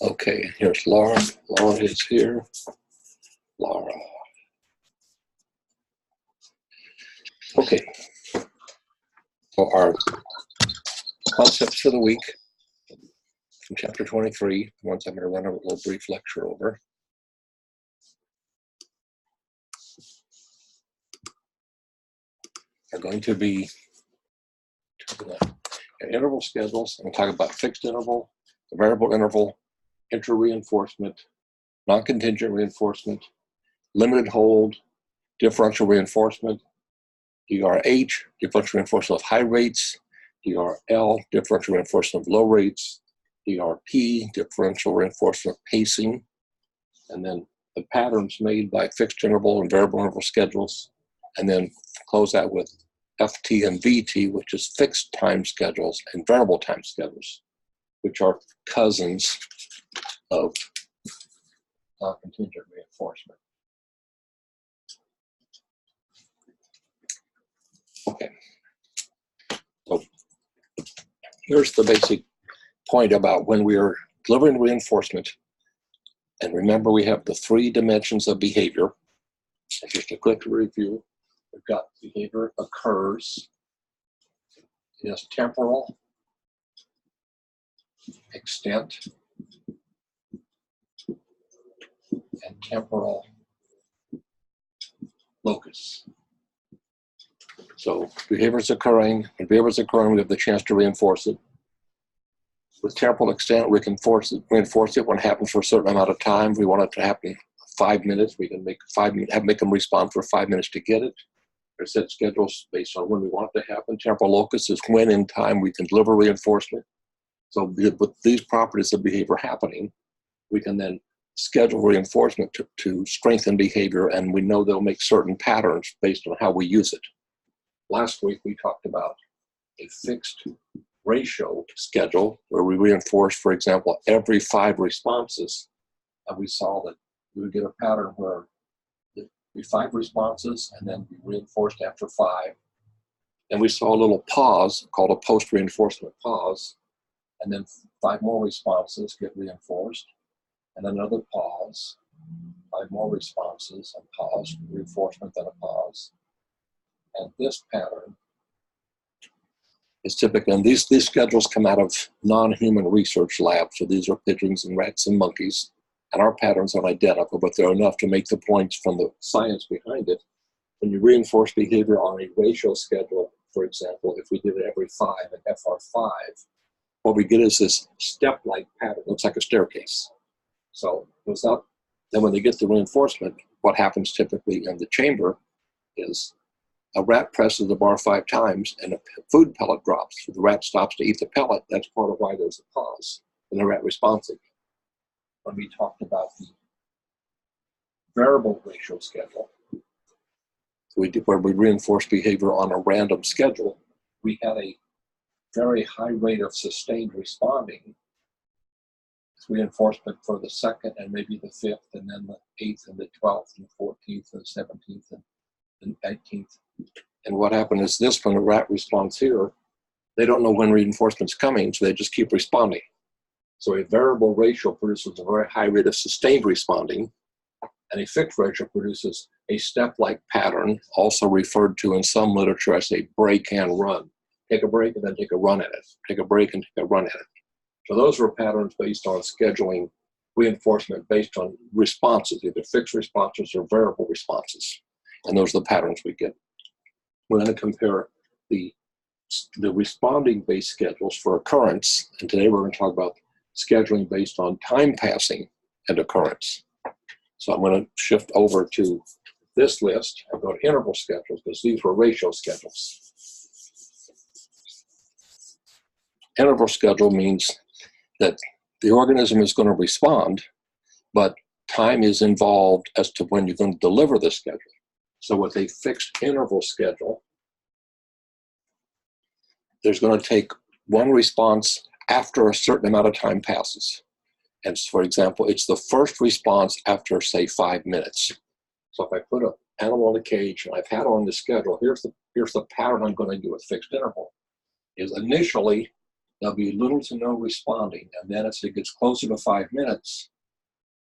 Okay, here's Laura. Laura is here. Laura. Okay. So our concepts for the week from chapter 23, ones I'm going to run a little brief lecture over. Are going to be interval schedules. I'm going to talk about fixed interval, variable interval, interreinforcement, non-contingent reinforcement, limited hold, differential reinforcement, DRH, differential reinforcement of high rates, DRL, differential reinforcement of low rates, DRP, differential reinforcement of pacing, and then the patterns made by fixed interval and variable interval schedules, and then close out with FT and VT, which is fixed time schedules, and variable time schedules, which are cousins of non-contingent reinforcement. Okay, so here's the basic point about when we are delivering reinforcement. And remember, we have the 3 dimensions of behavior. So just a quick review. We've got behavior occurs. It has temporal, extent, and temporal locus. So behavior is occurring. When behavior is occurring, we have the chance to reinforce it. With temporal extent, we can reinforce it when it happens for a certain amount of time. We want it to happen 5 minutes. We can make them respond for 5 minutes to get it. There's set schedules based on when we want it to happen. Temporal locus is when in time we can deliver reinforcement. So with these properties of behavior happening, we can then schedule reinforcement to strengthen behavior, and we know they'll make certain patterns based on how we use it. Last week we talked about a fixed ratio schedule where we reinforce, for example, every 5 responses, and we saw that we would get a pattern where there'd be 5 responses and then be reinforced after 5. And we saw a little pause called a post-reinforcement pause, and then 5 more responses get reinforced, and another pause, 5 more responses, and pause, reinforcement, then a pause. And this pattern is typical, and these schedules come out of non-human research labs. So these are pigeons and rats and monkeys, and our patterns are identical, but they're enough to make the points from the science behind it. When you reinforce behavior on a ratio schedule, for example, if we did it every 5 and FR5, what we get is this step-like pattern. It looks like a staircase. So it goes up, then when they get the reinforcement, what happens typically in the chamber is a rat presses the bar 5 times and a food pellet drops. So the rat stops to eat the pellet. That's part of why there's a pause and the rat responsive. When we talked about the variable ratio schedule, where we reinforce behavior on a random schedule, we had a very high rate of sustained responding. Reinforcement for the 2nd and maybe the 5th, and then the 8th and the 12th and 14th and 17th and 18th. And what happened is this: when the rat responds here, they don't know when reinforcement's coming, so they just keep responding. So a variable ratio produces a very high rate of sustained responding, and a fixed ratio produces a step-like pattern, also referred to in some literature as a break and run. Take a break and then take a run at it. Take a break and take a run at it. So those were patterns based on scheduling reinforcement based on responses, either fixed responses or variable responses. And those are the patterns we get. We're going to compare the responding-based schedules for occurrence, and today we're going to talk about scheduling based on time passing and occurrence. So I'm going to shift over to this list and go to interval schedules, because these were ratio schedules. Interval schedule means that the organism is going to respond, but time is involved as to when you're going to deliver the schedule. So with a fixed interval schedule, there's going to take one response after a certain amount of time passes. And for example, it's the first response after, say, 5 minutes. So if I put an animal in a cage and I've had on the schedule, here's the pattern I'm going to do with fixed interval. Is initially there'll be little to no responding. And then as it gets closer to 5 minutes,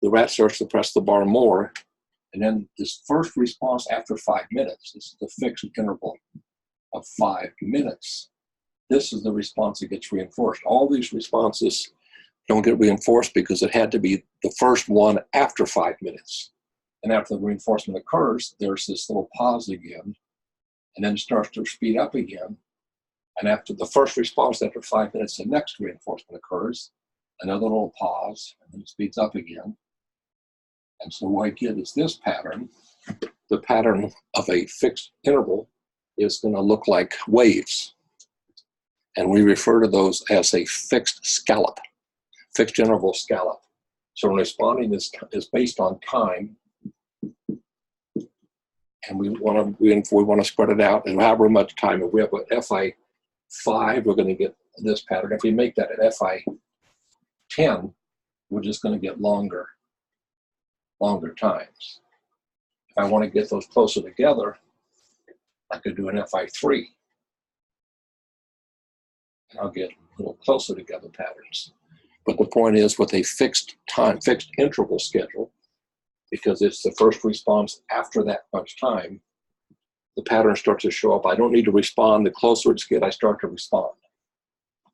the rat starts to press the bar more. And then this first response after 5 minutes, this is the fixed interval of 5 minutes. This is the response that gets reinforced. All these responses don't get reinforced because it had to be the first one after 5 minutes. And after the reinforcement occurs, there's this little pause again, and then it starts to speed up again. And after the first response, after 5 minutes, the next reinforcement occurs, another little pause, and then it speeds up again. And so what I get is this pattern. The pattern of a fixed interval is going to look like waves. And we refer to those as a fixed scallop, fixed interval scallop. So responding is based on time. And we want to spread it out. And however much time, if we have an FI5, we're going to get this pattern. If we make that an FI10, we're just going to get longer times. If I want to get those closer together, I could do an FI3. And I'll get a little closer together patterns. But the point is, with a fixed interval schedule, because it's the first response after that much time, the pattern starts to show up. I don't need to respond. The closer it's get, I start to respond.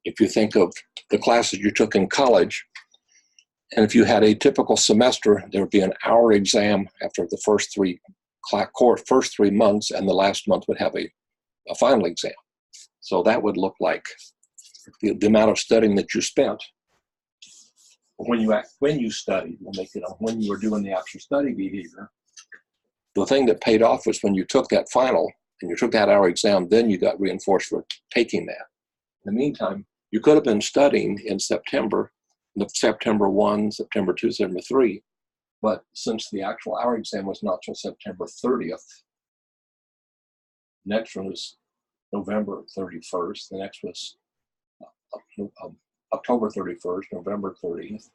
If you think of the classes you took in college, and if you had a typical semester, there would be an hour exam after the first three months, and the last month would have a final exam. So that would look like the amount of studying that you spent. When you studied, we'll make it on when you were doing the actual study behavior. The thing that paid off was when you took that final and you took that hour exam, then you got reinforced for taking that. In the meantime, you could have been studying in September 1, September 2, September 3, but since the actual hour exam was not till September 30th, next one was November 31st, the next was October 31st, November 30th.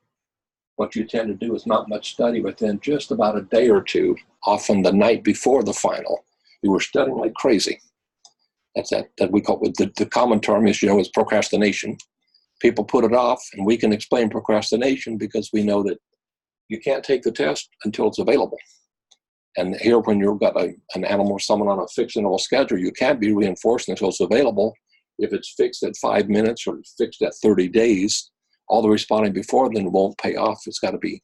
What you tend to do is not much study, but then just about a day or two, often the night before the final, you were studying like crazy. That's that we call it, the common term is, is procrastination. People put it off, and we can explain procrastination because we know that you can't take the test until it's available. And here, when you've got an animal or someone on a fixed interval schedule, you can't be reinforced until it's available. If it's fixed at 5 minutes or fixed at 30 days, all the responding before then won't pay off. It's got to be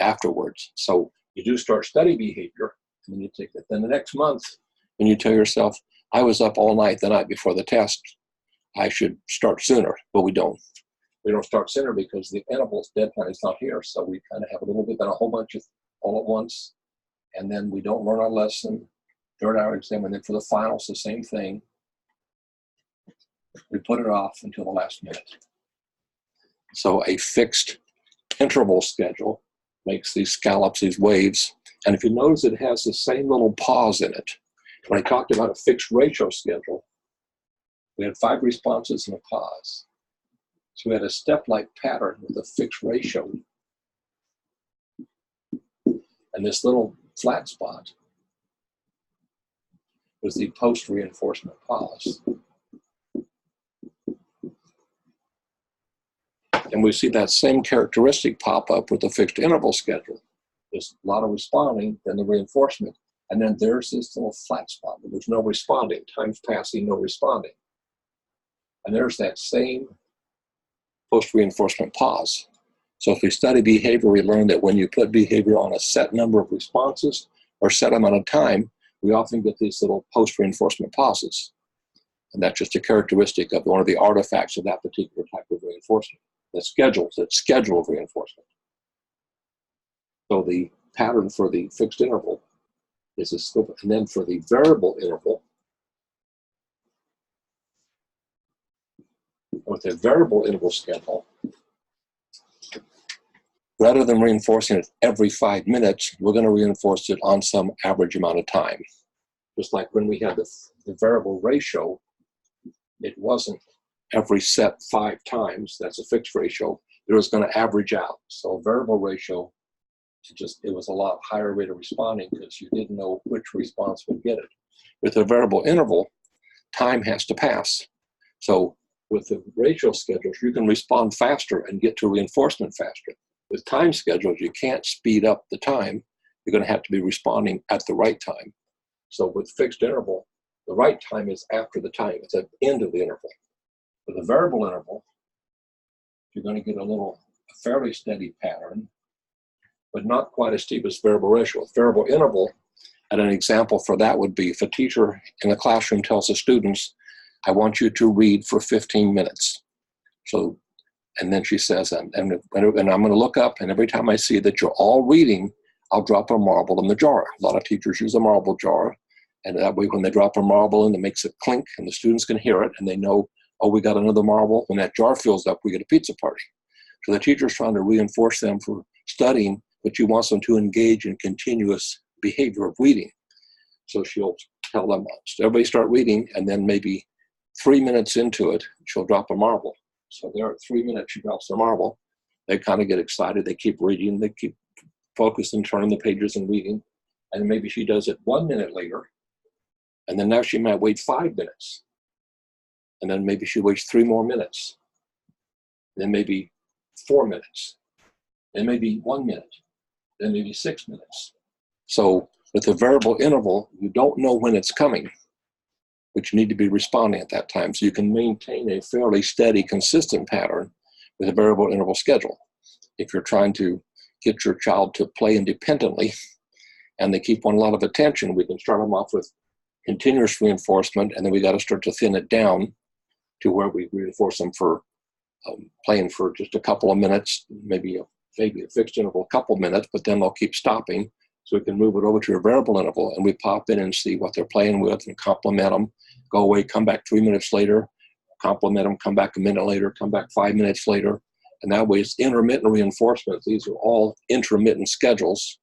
afterwards. So you do start study behavior, and then you take it. Then the next month, when you tell yourself, I was up all night the night before the test, I should start sooner, but we don't. We don't start sooner because the interval's deadline is not here. So we kind of have a little bit, then a whole bunch of all at once. And then we don't learn our lesson, third hour exam, and then for the finals, the same thing. We put it off until the last minute. So a fixed interval schedule makes these scallops, these waves. And if you notice, it has the same little pause in it. When I talked about a fixed ratio schedule, we had 5 responses and a pause. So we had a step-like pattern with a fixed ratio. And this little flat spot was the post-reinforcement pause. And we see that same characteristic pop up with the fixed interval schedule. There's a lot of responding, then the reinforcement, and then there's this little flat spot where there's no responding, time's passing, no responding. And there's that same post-reinforcement pause. So if we study behavior, we learn that when you put behavior on a set number of responses or set amount of time, we often get these little post-reinforcement pauses. And that's just a characteristic of one of the artifacts of that particular type of reinforcement. That schedule of reinforcement. So the pattern for the fixed interval is a scope, and then for the variable interval, with a variable interval schedule, rather than reinforcing it every 5 minutes, we're going to reinforce it on some average amount of time. Just like when we had the variable ratio, it wasn't every set 5 times, that's a fixed ratio, it was going to average out. So variable ratio, it was a lot higher rate of responding because you didn't know which response would get it. With a variable interval, time has to pass. So With the ratio schedules, you can respond faster and get to reinforcement faster. With time schedules, you can't speed up the time. You're going to have to be responding at the right time. So with fixed interval, the right time is after the time. It's at the end of the interval. With a variable interval, you're going to get a fairly steady pattern, but not quite as steep as variable ratio. With variable interval, and an example for that would be if a teacher in the classroom tells the students, I want you to read for 15 minutes. So, and then she says, and I'm going to look up, and every time I see that you're all reading, I'll drop a marble in the jar. A lot of teachers use a marble jar, and that way when they drop a marble in, it makes it clink, and the students can hear it, and they know, oh, we got another marble. When that jar fills up, we get a pizza party. So the teacher's trying to reinforce them for studying, but she wants them to engage in continuous behavior of reading. So she'll tell them, everybody start reading, and then maybe 3 minutes into it, she'll drop a marble. So there at 3 minutes, she drops the marble. They kind of get excited. They keep reading. They keep focused and turning the pages and reading. And maybe she does it 1 minute later. And then now she might wait 5 minutes. And then maybe she waits 3 more minutes. Then maybe 4 minutes. Then maybe 1 minute. Then maybe 6 minutes. So with a variable interval, you don't know when it's coming, but you need to be responding at that time. So you can maintain a fairly steady, consistent pattern with a variable interval schedule. If you're trying to get your child to play independently and they keep on a lot of attention, we can start them off with continuous reinforcement, and then we got to start to thin it down to where we reinforce them for playing for just a couple of minutes, maybe a fixed interval, a couple of minutes, but then they'll keep stopping. So we can move it over to a variable interval, and we pop in and see what they're playing with and compliment them, go away, come back 3 minutes later, compliment them, come back a minute later, come back 5 minutes later. And that way it's intermittent reinforcement. These are all intermittent schedules,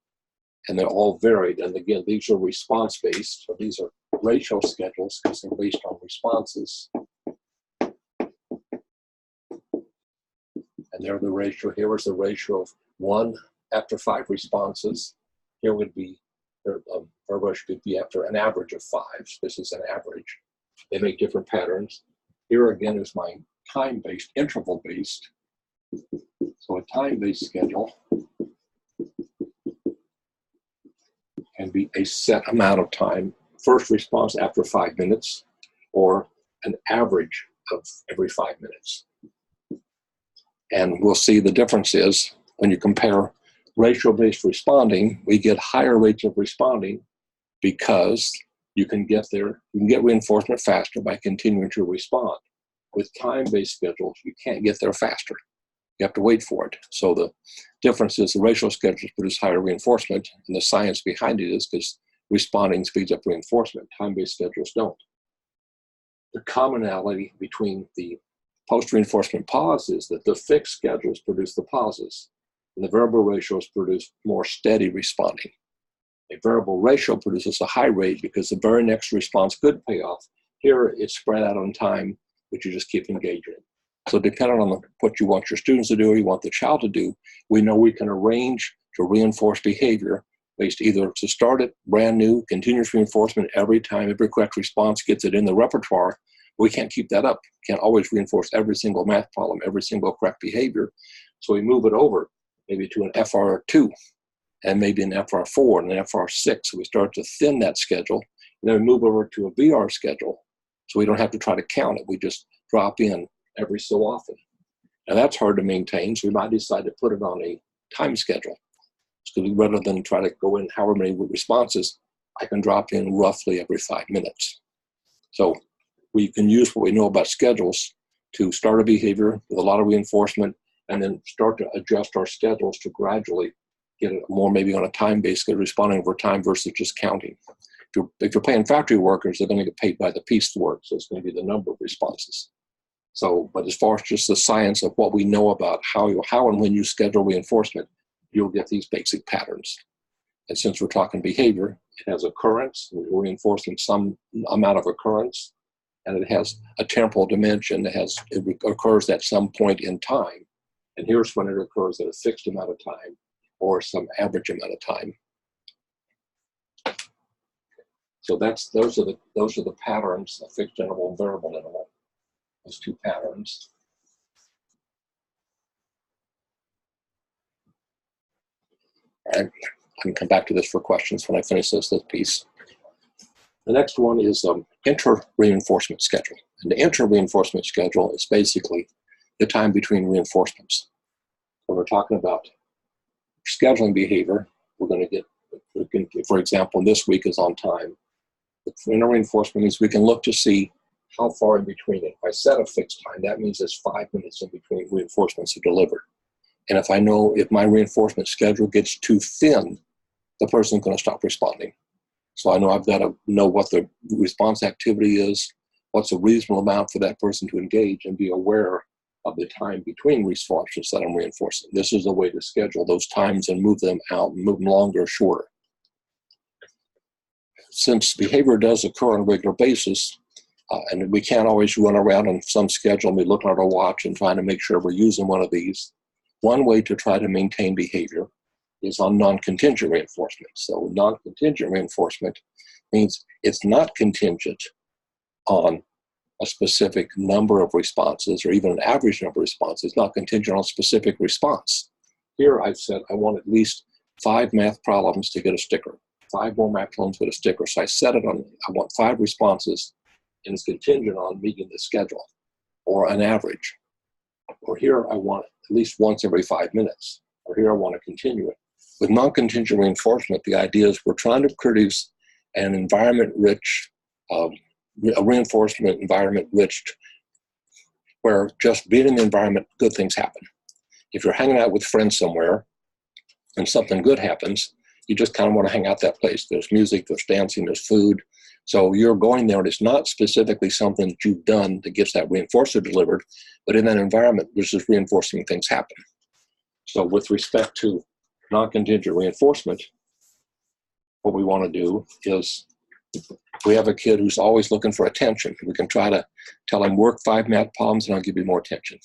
and they're all varied. And again, these are response-based. So these are ratio schedules because they're based on responses. And there the ratio, here is the ratio of 1 after 5 responses. Here would be, our ratio could be after an average of 5. So this is an average. They make different patterns. Here again is my time-based, interval-based. So a time-based schedule can be a set amount of time, first response after 5 minutes, or an average of every 5 minutes. And we'll see the difference is when you compare ratio-based responding, we get higher rates of responding because you can get there, you can get reinforcement faster by continuing to respond. With time-based schedules, you can't get there faster. You have to wait for it. So the difference is the ratio schedules produce higher reinforcement, and the science behind it is because responding speeds up reinforcement. Time-based schedules don't. The commonality between the post-reinforcement pause is that the fixed schedules produce the pauses, and the variable ratios produce more steady responding. A variable ratio produces a high rate because the very next response could pay off. Here, it's spread out on time, but you just keep engaging. So depending on what you want your students to do or you want the child to do, we know we can arrange to reinforce behavior based either to start it brand new, continuous reinforcement every time, every correct response gets it in the repertoire. We can't keep that up. Can't always reinforce every single math problem, every single correct behavior. So we move it over maybe to an FR2 and maybe an FR4 and an FR6. So we start to thin that schedule, and then we move over to a VR schedule. So we don't have to try to count it. We just drop in every so often. And that's hard to maintain, so we might decide to put it on a time schedule. So rather than try to go in however many responses, I can drop in roughly every 5 minutes. So we can use what we know about schedules to start a behavior with a lot of reinforcement and then start to adjust our schedules to gradually get it more maybe on a time-based schedule, responding over time versus just counting. If you're paying factory workers, they're going to get paid by the piece work, so it's going to be the number of responses. So, but as far as just the science of what we know about how and when you schedule reinforcement, you'll get these basic patterns. And since we're talking behavior, it has occurrence, we're reinforcing some amount of occurrence, and it has a temporal dimension that it occurs at some point in time. And here's when it occurs at a fixed amount of time or some average amount of time. So those are the patterns of fixed interval and variable interval. those two patterns. All right, I can come back to this for questions when I finish this piece. The next one is inter-reinforcement schedule. And the inter-reinforcement schedule is basically the time between reinforcements. When we're talking about scheduling behavior, we're going to get, for example, this week is on time. Inter-reinforcement means we can look to see how far in between it. If I set a fixed time, that means there's 5 minutes in between reinforcements are delivered. And if I know if my reinforcement schedule gets too thin, the person's going to stop responding. So I know I've got to know what the response activity is, what's a reasonable amount for that person to engage, and be aware of the time between responses that I'm reinforcing. This is a way to schedule those times and move them out and move them longer or shorter. Since behavior does occur on a regular basis, and we can't always run around on some schedule and be looking at our watch and trying to make sure we're using one of these, one way to try to maintain behavior is on non-contingent reinforcement. So non-contingent reinforcement means it's not contingent on a specific number of responses or even an average number of responses. It's not contingent on a specific response. Here I've said I want at least 5 math problems to get a sticker, 5 more math problems to get a sticker. So I set it on, I want 5 responses, and it's contingent on meeting the schedule or an average. Or here I want it at least once every 5 minutes. Or here I want to continue it. With non-contingent reinforcement, the idea is we're trying to produce an environment-rich, a reinforcement environment-rich, where just being in the environment, good things happen. If you're hanging out with friends somewhere and something good happens, you just kind of want to hang out that place. There's music, there's dancing, there's food. So you're going there, and it's not specifically something that you've done that gets that reinforcer delivered, but in that environment, there's just reinforcing things happen. So with respect to non-contingent reinforcement, what we want to do is, we have a kid who's always looking for attention. We can try to tell him, work 5 math problems and I'll give you more attention.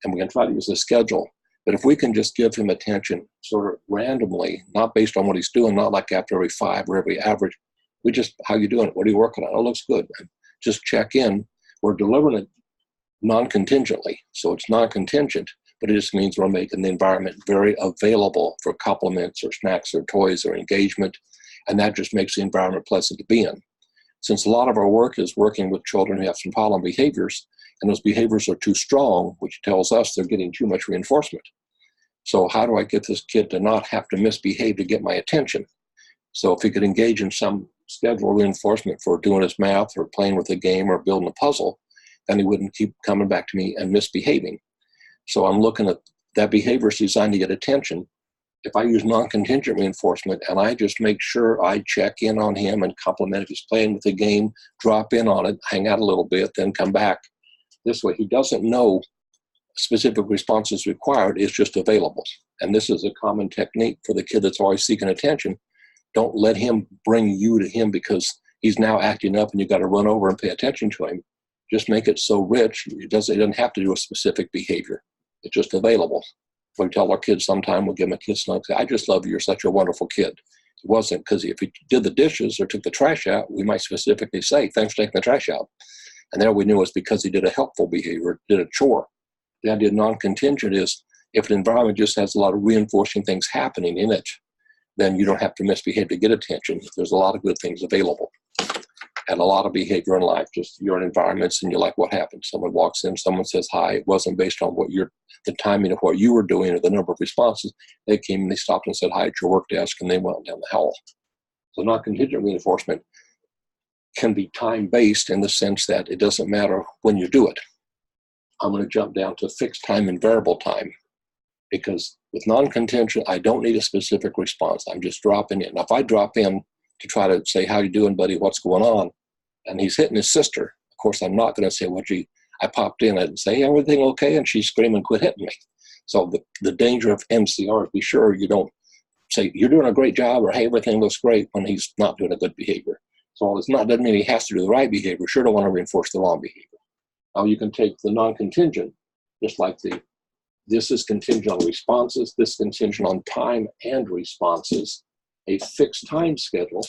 And we can try to use a schedule. But if we can just give him attention sort of randomly, not based on what he's doing, not like after every 5 or every average, we just, how you doing? What are you working on? Oh, looks good. And just check in. We're delivering it non-contingently. So it's non-contingent, but it just means we're making the environment very available for compliments or snacks or toys or engagement. And that just makes the environment pleasant to be in. Since a lot of our work is working with children who have some problem behaviors, and those behaviors are too strong, which tells us they're getting too much reinforcement. So how do I get this kid to not have to misbehave to get my attention? So if he could engage in some scheduled reinforcement for doing his math or playing with a game or building a puzzle, then he wouldn't keep coming back to me and misbehaving. So I'm looking at that behavior is designed to get attention. If I use non-contingent reinforcement and I just make sure I check in on him and compliment if he's playing with the game, drop in on it, hang out a little bit, then come back. This way, he doesn't know specific responses required, it's just available. And this is a common technique for the kid that's always seeking attention. Don't let him bring you to him because he's now acting up and you got to run over and pay attention to him. Just make it so rich, it doesn't have to do a specific behavior. It's just available. We tell our kids sometime, we'll give them a kiss and say, I just love you, you're such a wonderful kid. It wasn't because if he did the dishes or took the trash out, we might specifically say, thanks for taking the trash out. And there we knew it was because he did a helpful behavior, did a chore. The idea of non-contingent is if an environment just has a lot of reinforcing things happening in it, then you don't have to misbehave to get attention. There's a lot of good things available. And a lot of behavior in life, just you're in environments and you like what happens. Someone walks in, someone says hi. It wasn't based on what the timing of what you were doing or the number of responses. They came and they stopped and said hi at your work desk and they went down the hall. So non-contingent reinforcement can be time-based in the sense that it doesn't matter when you do it. I'm going to jump down to fixed time and variable time because with non-contingent, I don't need a specific response. I'm just dropping in. Now, if I drop in to try to say, how you doing, buddy, what's going on? And he's hitting his sister. Of course, I'm not going to say, well, gee, I popped in and say, hey, everything okay? And she's screaming, quit hitting me. So the danger of MCR is be sure you don't say, you're doing a great job or, hey, everything looks great when he's not doing a good behavior. So it's not, doesn't mean he has to do the right behavior. We sure don't want to reinforce the wrong behavior. Now you can take the non-contingent, just like this is contingent on responses, this is contingent on time and responses. A fixed time schedule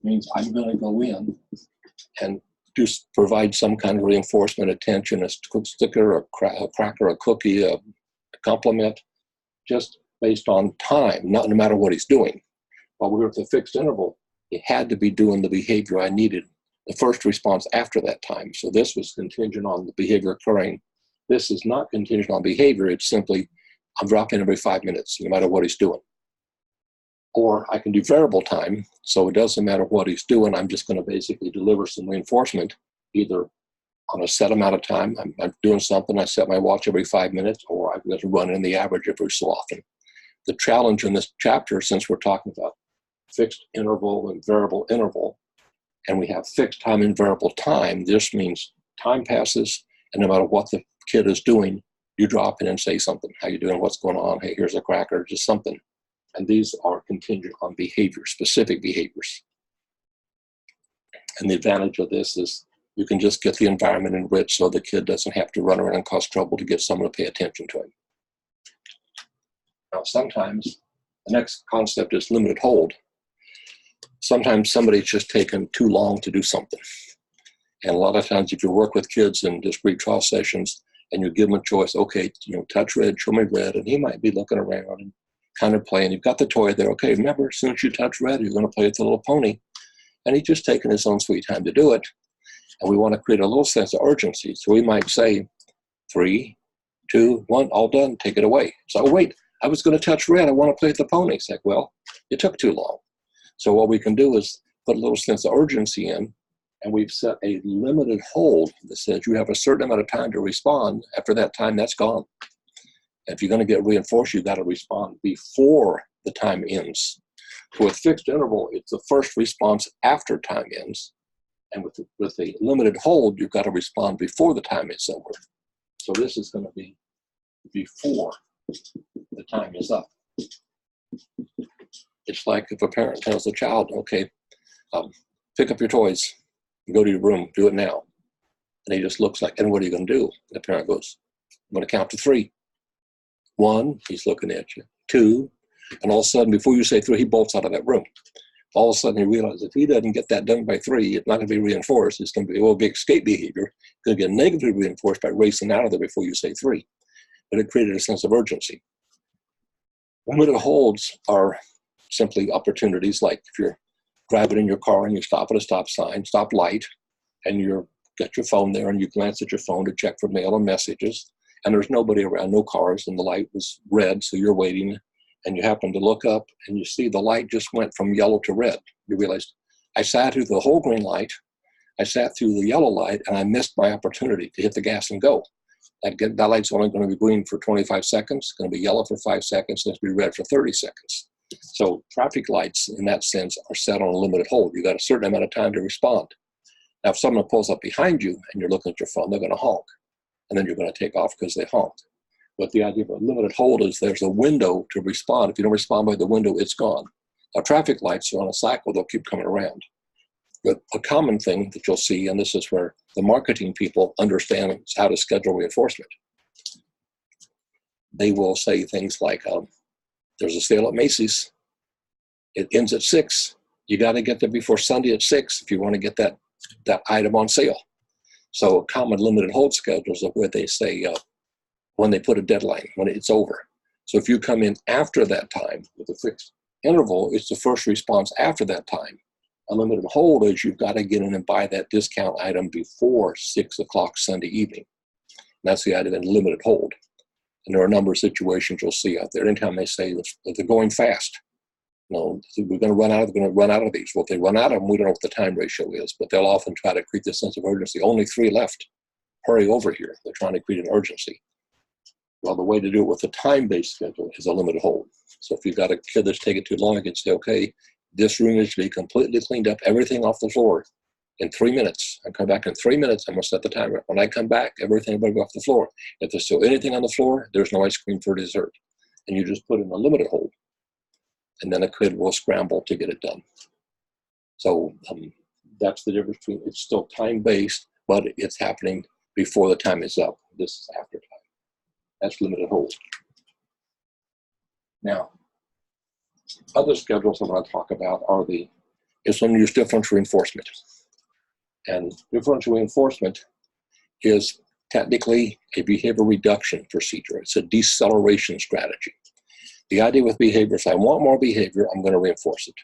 means I'm going to go in and provide some kind of reinforcement, attention, a sticker, a cracker, a cookie, a compliment, just based on time, no matter what he's doing. While we were at the fixed interval, he had to be doing the behavior I needed, the first response after that time. So this was contingent on the behavior occurring. This is not contingent on behavior. It's simply, I'm dropping every 5 minutes, no matter what he's doing. Or I can do variable time, so it doesn't matter what he's doing. I'm just going to basically deliver some reinforcement, either on a set amount of time. I'm doing something, I set my watch every 5 minutes, or I'm going to run in the average every so often. The challenge in this chapter, since we're talking about fixed interval and variable interval, and we have fixed time and variable time, this means time passes, and no matter what the kid is doing, you drop in and say something. How you doing? What's going on? Hey, here's a cracker, just something. And these are contingent on behavior, specific behaviors. And the advantage of this is you can just get the environment enriched so the kid doesn't have to run around and cause trouble to get someone to pay attention to him. Now, sometimes the next concept is limited hold. Sometimes somebody's just taken too long to do something. And a lot of times if you work with kids in discrete trial sessions and you give them a choice, okay, touch red, show me red, and he might be looking around and kind of playing. You've got the toy there. Okay, remember, as soon as you touch red, you're going to play with the little pony. And he's just taking his own sweet time to do it. And we want to create a little sense of urgency. So we might say, 3, 2, 1, all done, take it away. So, oh, wait, I was going to touch red. I want to play with the pony. It's like, well, it took too long. So what we can do is put a little sense of urgency in, and we've set a limited hold that says you have a certain amount of time to respond. After that time, that's gone. And if you're going to get reinforced, you've got to respond before the time ends. So with fixed interval, it's the first response after time ends. And with a limited hold, you've got to respond before the time is over. So this is going to be before the time is up. It's like if a parent tells the child, okay, pick up your toys, go to your room, do it now. And he just looks like, and what are you going to do? The parent goes, I'm going to count to 3. 1, he's looking at you. 2, and all of a sudden, before you say 3, he bolts out of that room. All of a sudden, he realizes if he doesn't get that done by 3, it's not going to be reinforced. It's going to be a big escape behavior. It's going to get negatively reinforced by racing out of there before you say 3. But it created a sense of urgency. Limited holds are simply opportunities, like if you're driving in your car and you stop at a stop sign, stop light, and you got your phone there and you glance at your phone to check for mail or messages, and there's nobody around, no cars, and the light was red, so you're waiting, and you happen to look up and you see the light just went from yellow to red. You realize, I sat through the whole green light, I sat through the yellow light, and I missed my opportunity to hit the gas and go. That light's only going to be green for 25 seconds, it's going to be yellow for 5 seconds, and it's going to be red for 30 seconds. So traffic lights, in that sense, are set on a limited hold. You've got a certain amount of time to respond. Now, if someone pulls up behind you and you're looking at your phone, they're going to honk, and then you're going to take off because they honked. But the idea of a limited hold is there's a window to respond. If you don't respond by the window, it's gone. Now, traffic lights are on a cycle. They'll keep coming around. But a common thing that you'll see, and this is where the marketing people understand how to schedule reinforcement, they will say things like, there's a sale at Macy's. It ends at 6. You got to get there before Sunday at 6 if you want to get that item on sale. So common limited hold schedules are where they say when they put a deadline, when it's over. So if you come in after that time with a fixed interval, it's the first response after that time. A limited hold is you've got to get in and buy that discount item before 6 o'clock Sunday evening. And that's the idea of a limited hold. And there are a number of situations you'll see out there. Anytime they say that they're going fast, we're going to run out of these. Well, if they run out of them, we don't know what the time ratio is, but they'll often try to create this sense of urgency. Only 3 left. Hurry over here. They're trying to create an urgency. Well, the way to do it with a time-based schedule is a limited hold. So if you've got a kid that's taking too long, you can say, okay, this room needs to be completely cleaned up, everything off the floor in 3 minutes. I come back in 3 minutes, I'm going to set the timer. When I come back, everything will go off the floor. If there's still anything on the floor, there's no ice cream for dessert. And you just put in a limited hold. And then a kid will scramble to get it done. So that's the difference between, it's still time-based, but it's happening before the time is up. This is after time. That's limited hold. Now, other schedules I'm going to talk about are is when you use differential reinforcement. And differential reinforcement is technically a behavior reduction procedure. It's a deceleration strategy. The idea with behavior is I want more behavior, I'm going to reinforce it.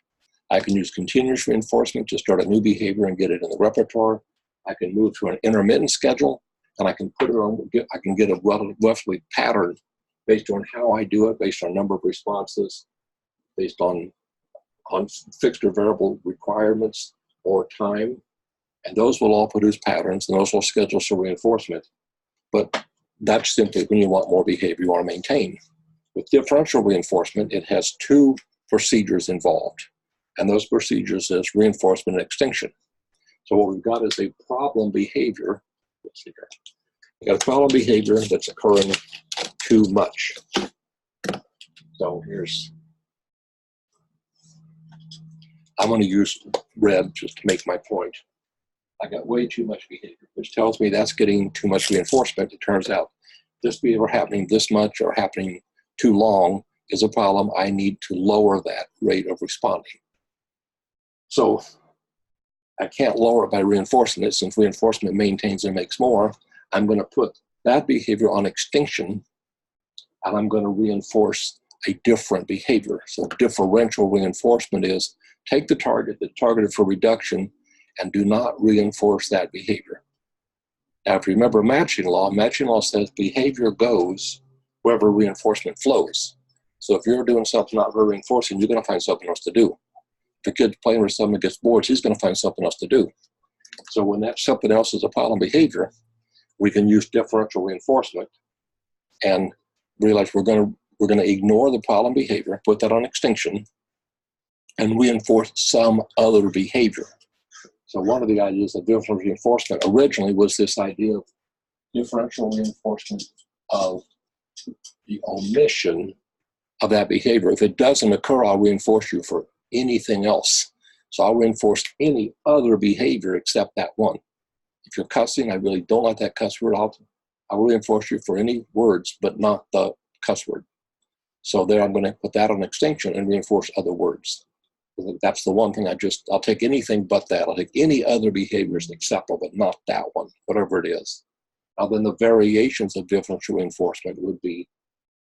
I can use continuous reinforcement to start a new behavior and get it in the repertoire. I can move to an intermittent schedule, and I can put it on, I can get a roughly pattern based on how I do it, based on number of responses, based on fixed or variable requirements or time. And those will all produce patterns, and those will schedule for reinforcement. But that's simply when you want more behavior you want to maintain. With differential reinforcement, it has two procedures involved. And those procedures is reinforcement and extinction. So what we've got is a problem behavior. Let's see here. We've got a problem behavior that's occurring too much. So I'm going to use red just to make my point. I got way too much behavior, which tells me that's getting too much reinforcement. It turns out this behavior happening this much or happening too long is a problem. I need to lower that rate of responding. So I can't lower it by reinforcing it. Since reinforcement maintains and makes more, I'm going to put that behavior on extinction, and I'm going to reinforce a different behavior. So differential reinforcement is take the target that's targeted for reduction and do not reinforce that behavior. Now, if you remember matching law says behavior goes wherever reinforcement flows. So if you're doing something not very reinforcing, you're going to find something else to do. If a kid's playing with someone gets bored, he's going to find something else to do. So when that something else is a problem behavior, we can use differential reinforcement and realize we're going to ignore the problem behavior, put that on extinction, and reinforce some other behavior. So one of the ideas of differential reinforcement originally was this idea of differential reinforcement of the omission of that behavior. If it doesn't occur, I'll reinforce you for anything else. So I'll reinforce any other behavior except that one. If you're cussing, I really don't like that cuss word. I'll reinforce you for any words, but not the cuss word. So there I'm going to put that on extinction and reinforce other words. That's the one thing I'll take anything but that. I'll take any other behavior as acceptable, but not that one, whatever it is. Now then the variations of differential reinforcement would be,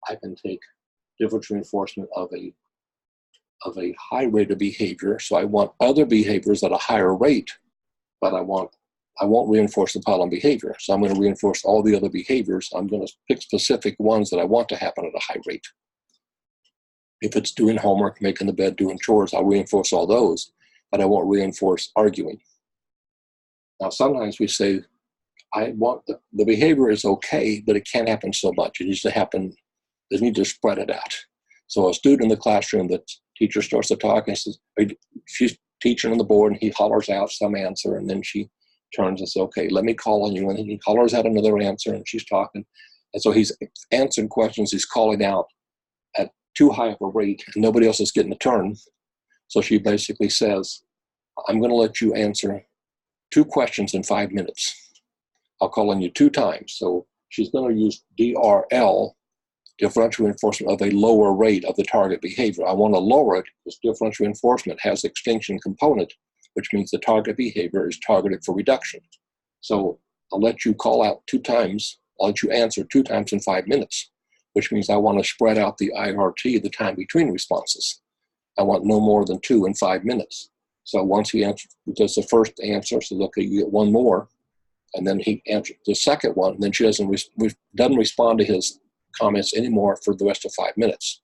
I can take differential reinforcement of a high rate of behavior. So I want other behaviors at a higher rate, but I won't reinforce the problem behavior. So I'm going to reinforce all the other behaviors. I'm going to pick specific ones that I want to happen at a high rate. If it's doing homework, making the bed, doing chores, I'll reinforce all those, but I won't reinforce arguing. Now, sometimes we say, I want the behavior is okay, but it can't happen so much. It needs to happen, they need to spread it out. So a student in the classroom, the teacher starts to talk and says, she's teaching on the board and he hollers out some answer, and then she turns and says, okay, let me call on you. And he hollers out another answer and she's talking. And so he's answering questions, he's calling out at too high of a rate and nobody else is getting a turn. So she basically says, I'm going to let you answer 2 questions in 5 minutes. I'll call on you 2 times. So she's going to use DRL, differential reinforcement of a lower rate of the target behavior. I want to lower it because differential reinforcement has extinction component, which means the target behavior is targeted for reduction. So I'll let you call out 2 times. I'll let you answer 2 times in 5 minutes, which means I want to spread out the IRT, the time between responses. I want no more than 2 in 5 minutes. So once he does the first answer, so okay, you get 1 more, and then he answers the second one, and then she doesn't respond to his comments anymore for the rest of 5 minutes.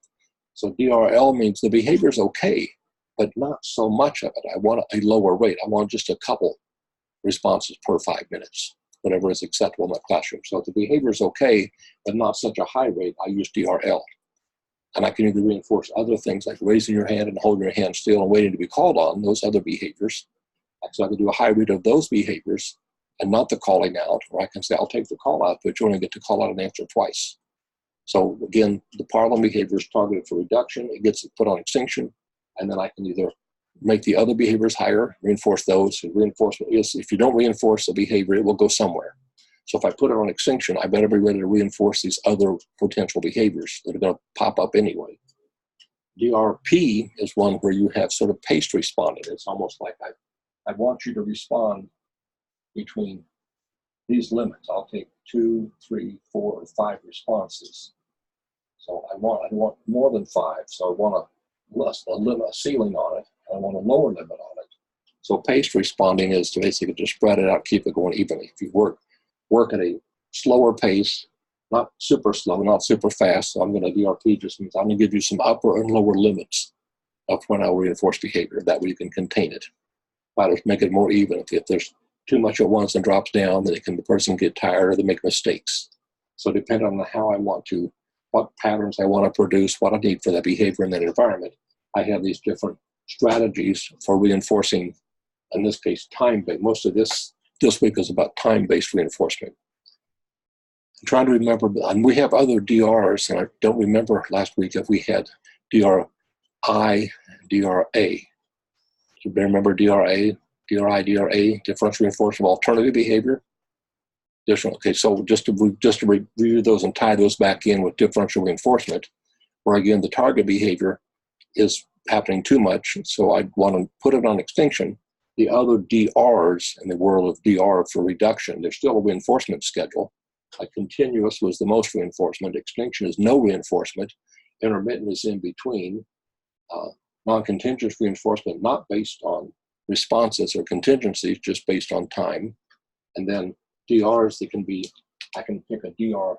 So DRL means the behavior is okay, but not so much of it. I want a lower rate. I want just a couple responses per 5 minutes, whatever is acceptable in my classroom. So if the behavior is okay, but not such a high rate, I use DRL. And I can either reinforce other things like raising your hand and holding your hand still and waiting to be called on, those other behaviors. So I can do a high rate of those behaviors and not the calling out, or I can say, I'll take the call out, but you only get to call out and answer twice. So again, the problem behavior is targeted for reduction. It gets put on extinction, and then I can either make the other behaviors higher, reinforce those. And reinforcement is, if you don't reinforce a behavior, it will go somewhere. So if I put it on extinction, I better be ready to reinforce these other potential behaviors that are going to pop up anyway. DRP is one where you have sort of paced responding. It's almost like I want you to respond between these limits. I'll take 2, 3, 4, or 5 responses. So I want more than 5. So I want a ceiling on it, and I want a lower limit on it. So paced responding is to basically just spread it out, keep it going evenly. If you work at a slower pace, not super slow, not super fast, so I'm going to DRP just means I'm going to give you some upper and lower limits of when I'll reinforce behavior. That way you can contain it. Try to make it more even. If there's too much at once and drops down, then the person get tired or they make mistakes. So depending on how I want to, what patterns I want to produce, what I need for that behavior in that environment, I have these different strategies for reinforcing, in this case, time-based. Most of this week is about time-based reinforcement. I'm trying to remember, and we have other DRs, and I don't remember last week if we had DRI, DRA. Do you remember DRI, DRA, differential reinforcement alternative behavior? Okay, so just to review those and tie those back in with differential reinforcement, where again the target behavior is happening too much, so I want to put it on extinction. The other DRs in the world of DR for reduction, there's still a reinforcement schedule. Like continuous was the most reinforcement. Extinction is no reinforcement. Intermittent is in between. Non-contingent reinforcement, not based on responses or contingencies, just based on time. And then DRs, they can be, I can pick a DRA.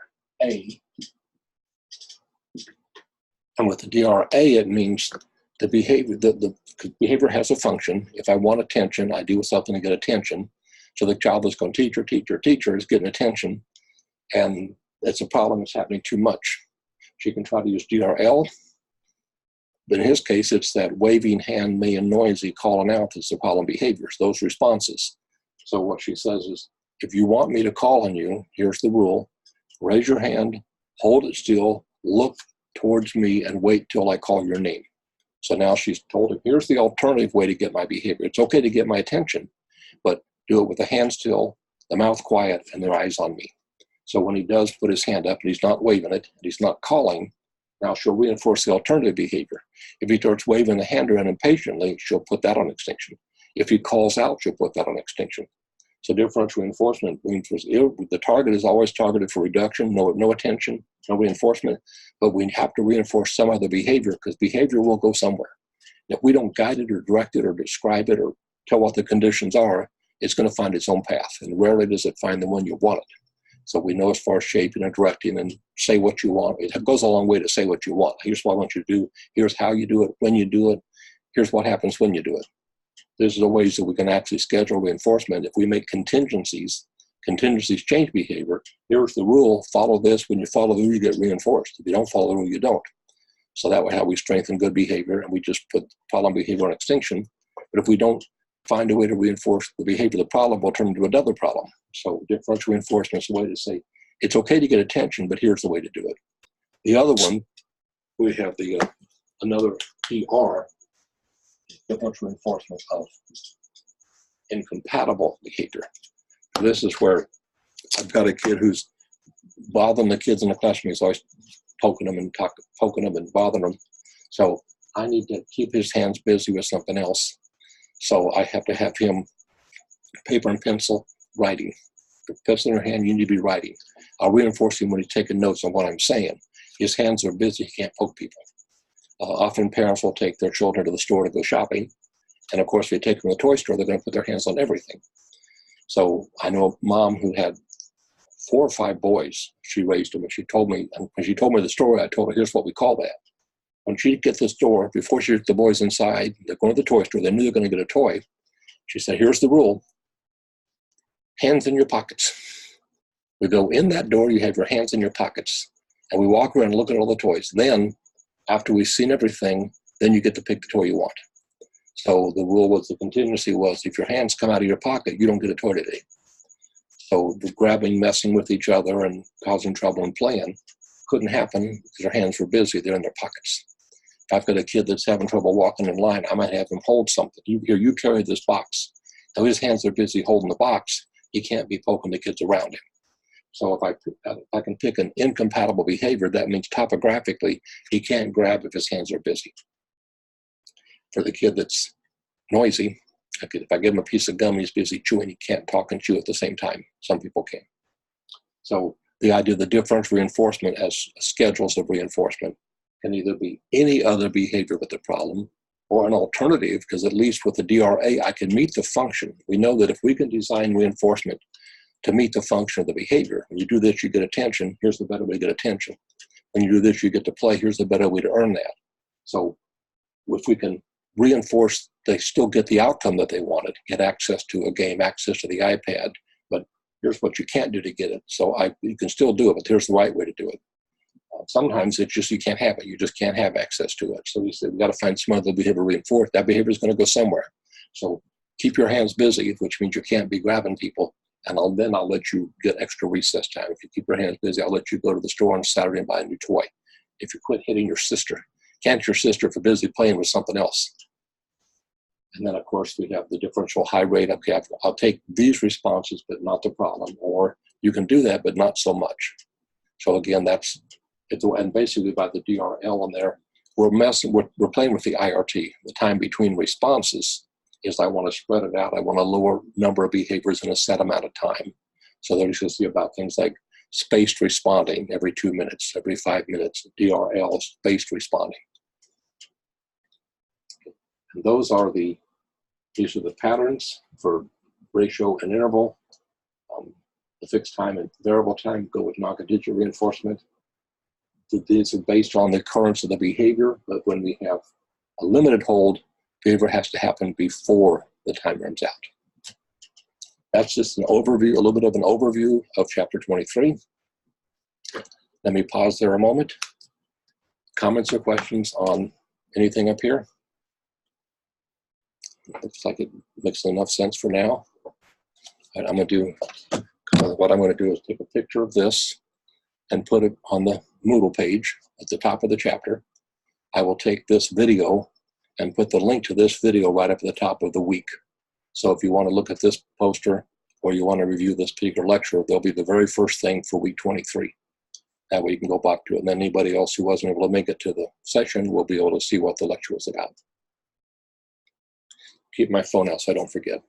And with the DRA, it means the behavior has a function. If I want attention, I do something to get attention. So the child is going teacher is getting attention. And it's a problem that's happening too much. She can try to use DRL. But in his case, it's that waving hand, me, and noisy calling out that's the problem behaviors, those responses. So what she says is, if you want me to call on you, here's the rule. Raise your hand, hold it still, look towards me, and wait till I call your name. So now she's told him, here's the alternative way to get my behavior. It's okay to get my attention, but do it with the hand still, the mouth quiet, and their eyes on me. So when he does put his hand up and he's not waving it, and he's not calling, now she'll reinforce the alternative behavior. If he starts waving the hand around impatiently, she'll put that on extinction. If he calls out, she'll put that on extinction. So differential reinforcement means the target is always targeted for reduction, no attention, no reinforcement, but we have to reinforce some other behavior because behavior will go somewhere. If we don't guide it or direct it or describe it or tell what the conditions are, it's going to find its own path, and rarely does it find the one you want it. So we know as far as shaping and directing and say what you want. It goes a long way to say what you want. Here's what I want you to do. Here's how you do it, when you do it. Here's what happens when you do it. These are the ways that we can actually schedule reinforcement. If we make contingencies change behavior. Here's the rule, follow this. When you follow the rule, you get reinforced. If you don't follow the rule, you don't. So that way how we strengthen good behavior, and we just put problem behavior on extinction. But if we don't find a way to reinforce the behavior of the problem, will turn into another problem. So differential reinforcement is a way to say, it's okay to get attention, but here's the way to do it. The other one, we have the another PR, differential reinforcement of incompatible behavior. This is where I've got a kid who's bothering the kids in the classroom. He's always poking them and bothering them. So I need to keep his hands busy with something else. So I have to have him paper and pencil writing. With pencil in your hand, you need to be writing. I'll reinforce him when he's taking notes on what I'm saying. His hands are busy, he can't poke people. Often parents will take their children to the store to go shopping. And of course, if they take them to the toy store, they're going to put their hands on everything. So I know a mom who had 4 or 5 boys. She raised them, and she told me, and when she told me the story, I told her, here's what we call that. When she gets this door, before she gets the boys inside, they're going to the toy store, they knew they're going to get a toy. She said, here's the rule. Hands in your pockets. We go in that door, you have your hands in your pockets. And we walk around and look at all the toys. Then, after we've seen everything, then you get to pick the toy you want. So the rule was, the contingency was, if your hands come out of your pocket, you don't get a toy today. So the grabbing, messing with each other, and causing trouble and playing couldn't happen because their hands were busy. They're in their pockets. If I've got a kid that's having trouble walking in line, I might have him hold something. You carry this box. Now his hands are busy holding the box. He can't be poking the kids around him. So if I can pick an incompatible behavior, that means topographically, he can't grab if his hands are busy. For the kid that's noisy, If I give him a piece of gum, he's busy chewing. He can't talk and chew at the same time. Some people can. So the idea of the differential reinforcement as schedules of reinforcement can either be any other behavior with the problem or an alternative, because at least with the DRA, I can meet the function. We know that if we can design reinforcement to meet the function of the behavior, when you do this, you get attention. Here's the better way to get attention. When you do this, you get to play. Here's the better way to earn that. So if we can reinforce, they still get the outcome that they wanted, get access to a game, access to the iPad, but here's what you can't do to get it. So you can still do it, but here's the right way to do it. Sometimes it's just you can't have it. You just can't have access to it. So we said we've got to find some other behavior reinforced. That behavior is going to go somewhere. So keep your hands busy, which means you can't be grabbing people. And then I'll let you get extra recess time. If you keep your hands busy, I'll let you go to the store on Saturday and buy a new toy. If you quit hitting your sister, can't your sister for busy playing with something else. And then, of course, we have the differential high rate. Okay, I'll take these responses, but not the problem. Or you can do that, but not so much. So again, and basically by the DRL in there, we're playing with the IRT. The time between responses is I want to spread it out. I want a lower number of behaviors in a set amount of time. So there's just about things like spaced responding every 2 minutes, every 5 minutes, DRL, spaced responding. And these are the patterns for ratio and interval. The fixed time and variable time go with non-contingent reinforcement. These are based on the occurrence of the behavior, but when we have a limited hold, behavior has to happen before the time runs out. That's just an overview, a little bit of an overview of chapter 23. Let me pause there a moment. Comments or questions on anything up here? Looks like it makes enough sense for now. And what I'm going to do is take a picture of this and put it on the Moodle page at the top of the chapter. I will take this video and put the link to this video right up at the top of the week. So if you want to look at this poster or you want to review this particular lecture, they'll be the very first thing for week 23. That way you can go back to it, and then anybody else who wasn't able to make it to the session will be able to see what the lecture was about. Keep my phone out so I don't forget.